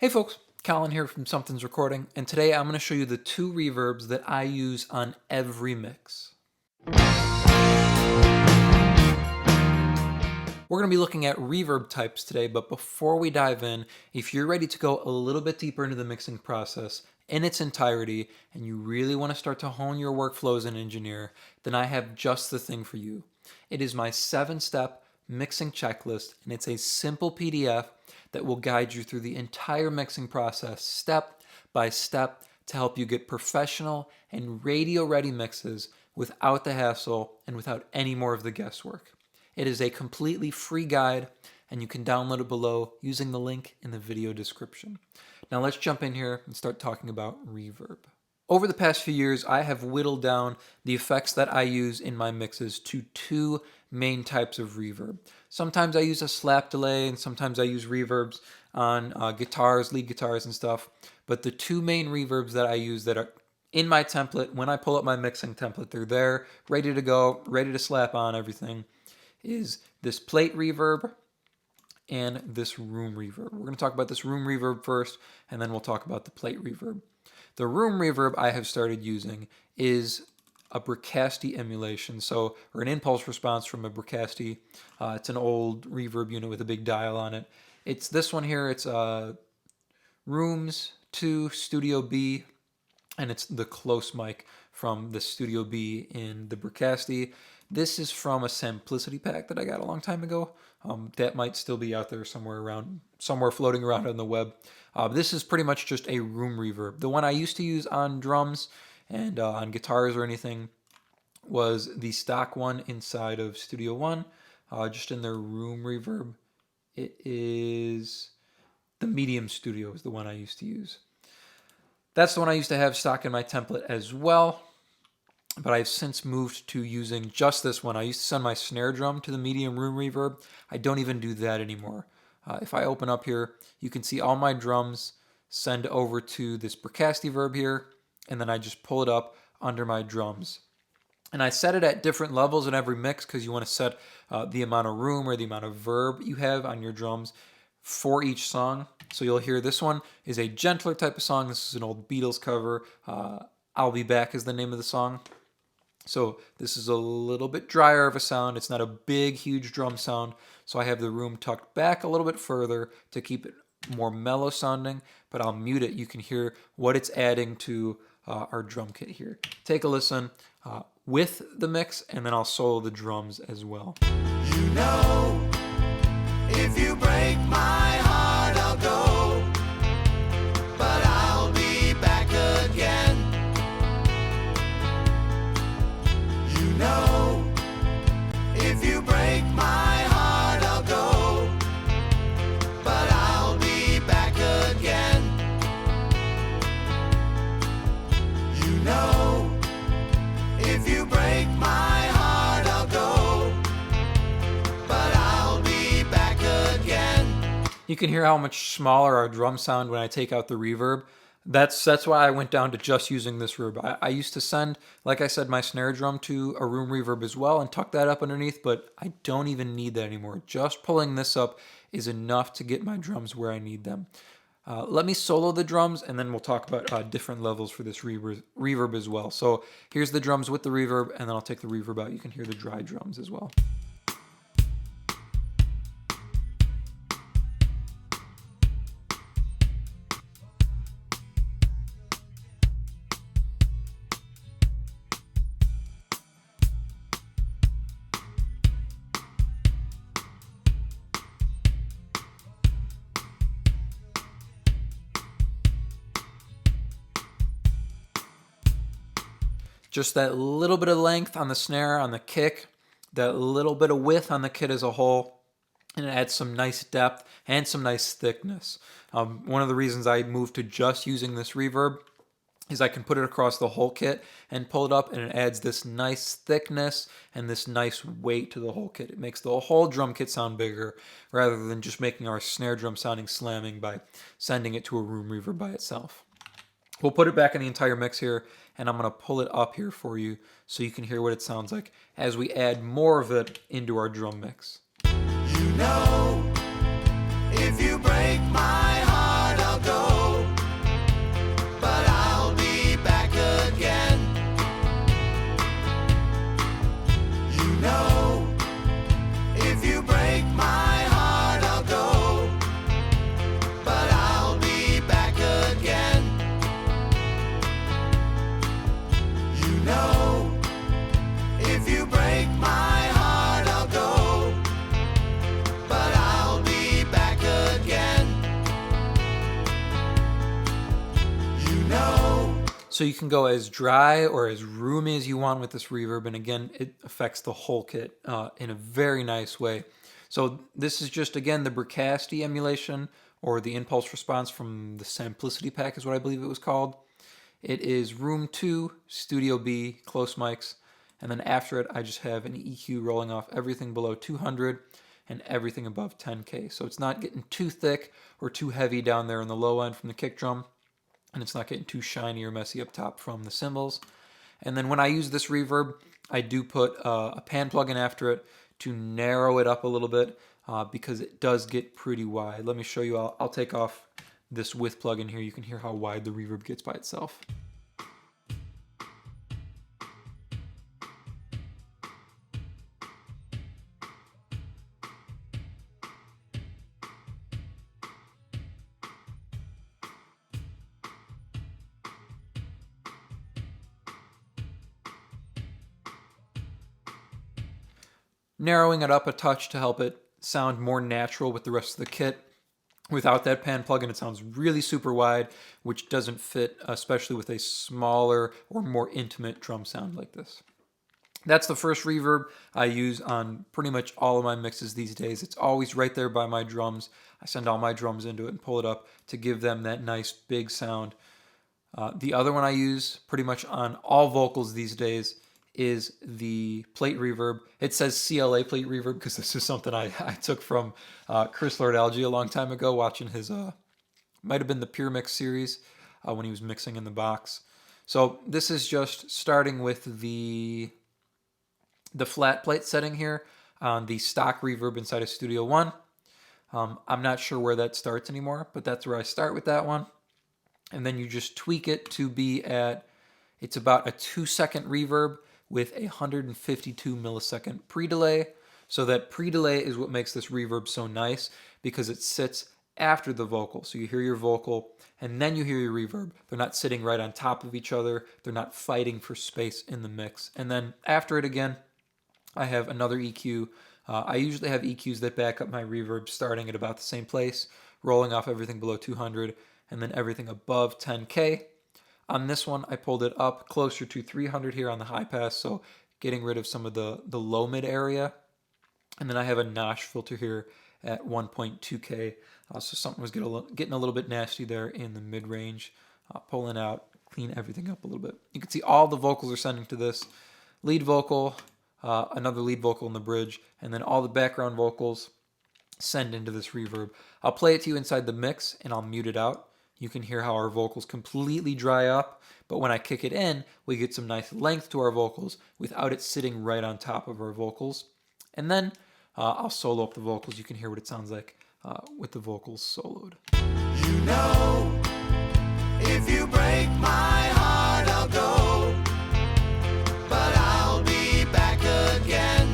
Hey folks, Colin here from Sumthins Recording, and today I'm going to show you the two reverbs that I use on every mix. We're going to be looking at reverb types today, but before we dive in, if you're ready to go a little bit deeper into the mixing process in its entirety, and you really want to start to hone your workflow as an engineer, then I have just the thing for you. It is my 7-step mixing checklist, and it's a simple PDF that will guide you through the entire mixing process step by step to help you get professional and radio-ready mixes without the hassle and without any more of the guesswork. It is a completely free guide, and you can download it below using the link in the video description. Now let's jump in here and start talking about reverb. Over the past few years, I have whittled down the effects that I use in my mixes to two main types of reverb. Sometimes I use a slap delay, and sometimes I use reverbs on guitars, lead guitars and stuff. But the two main reverbs that I use that are in my template, when I pull up my mixing template, they're there, ready to go, ready to slap on everything, is this plate reverb and this room reverb. We're going to talk about this room reverb first, and then we'll talk about the plate reverb. The room reverb I have started using is a Bricasti emulation, or an impulse response from a Bricasti. It's an old reverb unit with a big dial on it. It's this one here. It's Rooms 2 Studio B, and it's the close mic from the Studio B in the Bricasti. This is from a Simplicity pack that I got a long time ago. That might still be out there somewhere floating around on the web. This is pretty much just a room reverb. The one I used to use on drums and on guitars or anything was the stock one inside of Studio One, just in their room reverb. It is the Medium Studio is the one I used to use. That's the one I used to have stock in my template as well, but I've since moved to using just this one. I used to send my snare drum to the Medium room reverb. I don't even do that anymore. If I open up here, you can see all my drums send over to this Bricasti verb here, and then I just pull it up under my drums. And I set it at different levels in every mix because you want to set the amount of room or the amount of verb you have on your drums for each song. So you'll hear this one is a gentler type of song. This is an old Beatles cover. I'll Be Back is the name of the song. So this is a little bit drier of a sound. It's not a big, huge drum sound. So I have the room tucked back a little bit further to keep it more mellow sounding, but I'll mute it. You can hear what it's adding to our drum kit here. Take a listen with the mix, and then I'll solo the drums as well. You know, if you break my heart, I'll go, but I'll be back again. You know, if you break my heart, I'll go, but I'll be back again. You know, if you break my heart, I'll go, but I'll be back again. You can hear how much smaller our drums sound when I take out the reverb. That's why I went down to just using this reverb. I used to send, like I said, my snare drum to a room reverb as well and tuck that up underneath, but I don't even need that anymore. Just pulling this up is enough to get my drums where I need them. Let me solo the drums, and then we'll talk about different levels for this reverb as well. So here's the drums with the reverb, and then I'll take the reverb out. You can hear the dry drums as well. Just that little bit of length on the snare, on the kick, that little bit of width on the kit as a whole, and it adds some nice depth and some nice thickness. One of the reasons I moved to just using this reverb is I can put it across the whole kit and pull it up, and it adds this nice thickness and this nice weight to the whole kit. It makes the whole drum kit sound bigger rather than just making our snare drum sounding slamming by sending it to a room reverb by itself. We'll put it back in the entire mix here, and I'm going to pull it up here for you so you can hear what it sounds like as we add more of it into our drum mix. You know, if you break my heart, I'll go. So you can go as dry or as roomy as you want with this reverb, and again, it affects the whole kit in a very nice way. So this is just, again, the Bricasti emulation, or the impulse response from the Simplicity Pack is what I believe it was called. It is Room 2, Studio B, close mics, and then after it I just have an EQ rolling off everything below 200 and everything above 10K. So it's not getting too thick or too heavy down there in the low end from the kick drum, and it's not getting too shiny or messy up top from the cymbals. And then when I use this reverb, I do put a pan plugin after it to narrow it up a little bit because it does get pretty wide. Let me show you. I'll take off this width plugin here. You can hear how wide the reverb gets by itself. Narrowing it up a touch to help it sound more natural with the rest of the kit. Without that pan plugin, it sounds really super wide, which doesn't fit, especially with a smaller or more intimate drum sound like this. That's the first reverb I use on pretty much all of my mixes these days. It's always right there by my drums. I send all my drums into it and pull it up to give them that nice big sound. The other one I use pretty much on all vocals these days is the plate reverb. It says CLA plate reverb because this is something I took from Chris Lord-Alge a long time ago, watching his, might have been the Pure Mix series when he was mixing in the box. So this is just starting with the flat plate setting here on the stock reverb inside of Studio One. I'm not sure where that starts anymore, but that's where I start with that one. And then you just tweak it to be at, it's about a 2-second reverb with a 152 millisecond pre-delay. So that pre-delay is what makes this reverb so nice because it sits after the vocal. So you hear your vocal and then you hear your reverb. They're not sitting right on top of each other. They're not fighting for space in the mix. And then after it again, I have another EQ. I usually have EQs that back up my reverb starting at about the same place, rolling off everything below 200 and then everything above 10K. On this one, I pulled it up closer to 300 here on the high pass, so getting rid of some of the low mid area. And then I have a notch filter here at 1.2K, so something was getting a little bit nasty there in the mid range. Pulling out, clean everything up a little bit. You can see all the vocals are sending to this. Lead vocal, another lead vocal in the bridge, and then all the background vocals send into this reverb. I'll play it to you inside the mix and I'll mute it out. You can hear how our vocals completely dry up, but when I kick it in, we get some nice length to our vocals without it sitting right on top of our vocals. And then I'll solo up the vocals. You can hear what it sounds like with the vocals soloed. You know, if you break my heart, I'll go, but I'll be back again.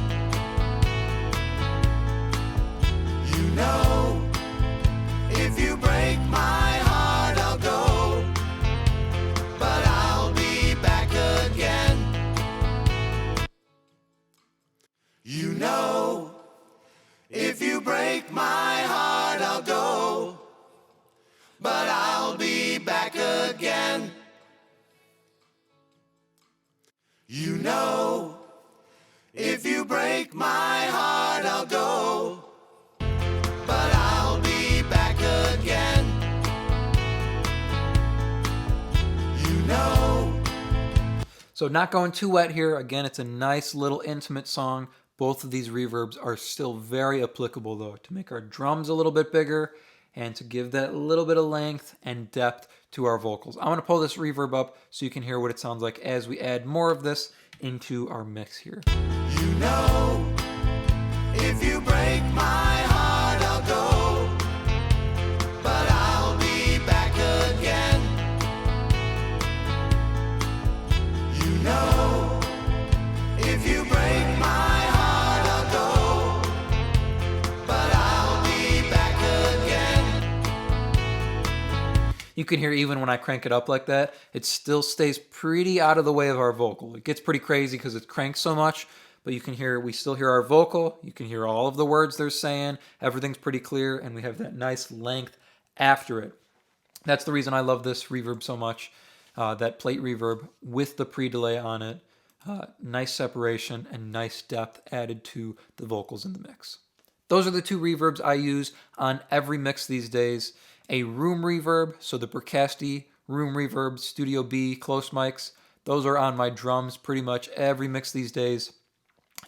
You know, if you break my heart, I'll go, but I'll be back again. You know, if you break my heart, I'll go, but I'll be back again. You know, if you break my heart, I'll go, but I'll be back again. You know. So not going too wet here. Again, it's a nice little intimate song. Both of these reverbs are still very applicable though, to make our drums a little bit bigger and to give that little bit of length and depth to our vocals. I'm going to pull this reverb up so you can hear what it sounds like as we add more of this into our mix here. You know, if you break my heart, I'll go, but I'll be back again. You know, if you break my heart, I'll go, but I'll be back again. You can hear even when I crank it up like that, it still stays pretty out of the way of our vocal. It gets pretty crazy because it cranks so much, but you can hear, we still hear our vocal, you can hear all of the words they're saying, everything's pretty clear, and we have that nice length after it. That's the reason I love this reverb so much. that plate reverb with the pre-delay on it. Nice separation and nice depth added to the vocals in the mix. Those are the two reverbs I use on every mix these days. A room reverb, so the Bricasti room reverb, Studio B, close mics, those are on my drums pretty much every mix these days.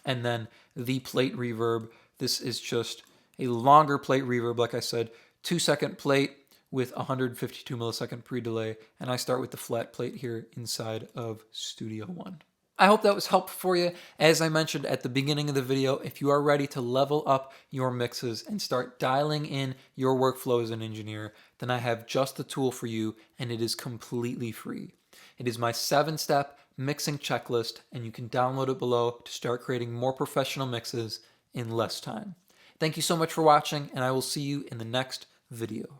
And then the plate reverb, this is just a longer plate reverb, like I said, 2-second plate with 152 millisecond pre-delay, and I start with the flat plate here inside of Studio One. I hope that was helpful for you. As I mentioned at the beginning of the video, if you are ready to level up your mixes and start dialing in your workflow as an engineer, then I have just the tool for you, and it is completely free. It is my 7-step mixing checklist, and you can download it below to start creating more professional mixes in less time. Thank you so much for watching, and I will see you in the next video.